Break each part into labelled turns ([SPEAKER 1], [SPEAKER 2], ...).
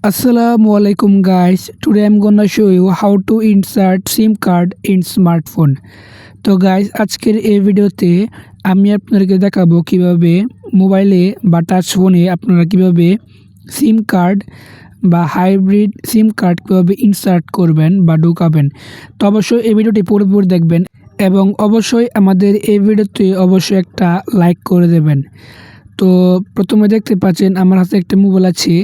[SPEAKER 1] Assalamualaikum guys. Today I'm gonna show you how to insert SIM card in smartphone. তো guys আজকের এই ভিডিওতে আমি আপনাদেরকে দেখাবো কিভাবে মোবাইলে বা টাচ ফোনে আপনারা কিভাবে সিম কার্ড বা হাইব্রিড সিম কার্ড কিভাবে ইনসার্ট করবেন বা ঢোকাবেন। তো অবশ্যই এই ভিডিওটি পুরোপুরি দেখবেন এবং অবশ্যই আমাদের এই ভিডিওতে অবশ্যই একটা লাইক করে দেবেন। তো প্রথমে দেখতে পাচ্ছেন আমার হাতে একটা মোবাইল আছে।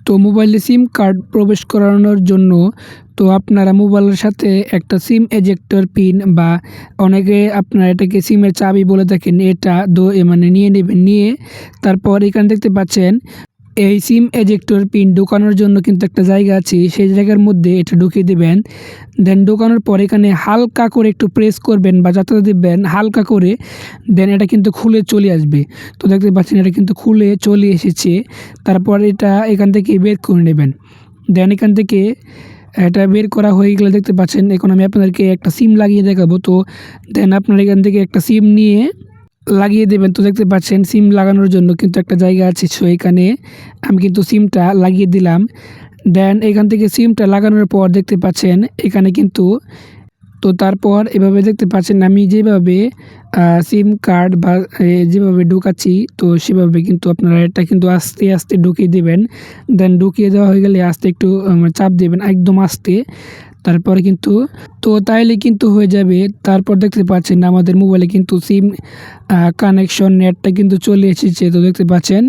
[SPEAKER 1] তো মোবাইলে সিম কার্ড প্রবেশ করানোর জন্য তো আপনারা মোবাইলের সাথে একটা সিম এজেক্টর পিন বা অনেকে আপনারা এটাকে সিমের চাবি বলে থাকেন, এটা মানে নিয়ে নেবেন। নিয়ে তারপর এখানে দেখতে পাচ্ছেন এই সিম এজেক্টর পিন ঢোকানোর জন্য কিন্তু একটা জায়গা আছে, সেই জায়গার মধ্যে এটা ঢুকিয়ে দেবেন। দেন ঢোকানোর পর এখানে হালকা করে একটু প্রেস করবেন বা যাতে দেবেন হালকা করে, দেন এটা কিন্তু খুলে চলে আসবে। তো দেখতে পাচ্ছেন এটা কিন্তু খুলে চলে এসেছে। তারপর এটা এখান থেকে বের করে নেবেন। দেন এখান থেকে এটা বের করা হয়ে গেলে দেখতে পাচ্ছেন এখন আমি আপনাদেরকে একটা সিম লাগিয়ে দেখাবো। তো দেন আপনারা এখান থেকে একটা সিম নিয়ে লাগিয়ে দেবেন। তো দেখতে পাচ্ছেন সিম লাগানোর জন্য কিন্তু একটা জায়গা আছে, সো এখানে আমি কিন্তু সিমটা লাগিয়ে দিলাম। দেন এখান থেকে সিমটা লাগানোর পর দেখতে পাচ্ছেন এখানে কিন্তু তো তারপর এভাবে দেখতে পাচ্ছেন আমি যেভাবে সিম কার্ড বা যেভাবে ঢোকাচ্ছি তো সেভাবে কিন্তু আপনারা এটা কিন্তু আস্তে আস্তে ঢুকিয়ে দেবেন। দেন ঢুকিয়ে দেওয়া হয়ে গেলে আস্তে একটু চাপ দেবেন একদম আস্তে। তারপরে কিন্তু তো তাইলে কিন্তু হয়ে যাবে। তারপর দেখতে পাচ্ছেন আমাদের মোবাইলে কিন্তু সিম কানেকশন নেটটা কিন্তু চলে এসেছে। তো দেখতে পাচ্ছেন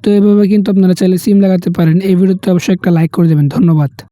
[SPEAKER 1] তো এভাবে কিন্তু আপনারা চাইলে সিম লাগাতে পারেন। এই ভিডিওতে অবশ্যই একটা লাইক করে দেবেন। ধন্যবাদ।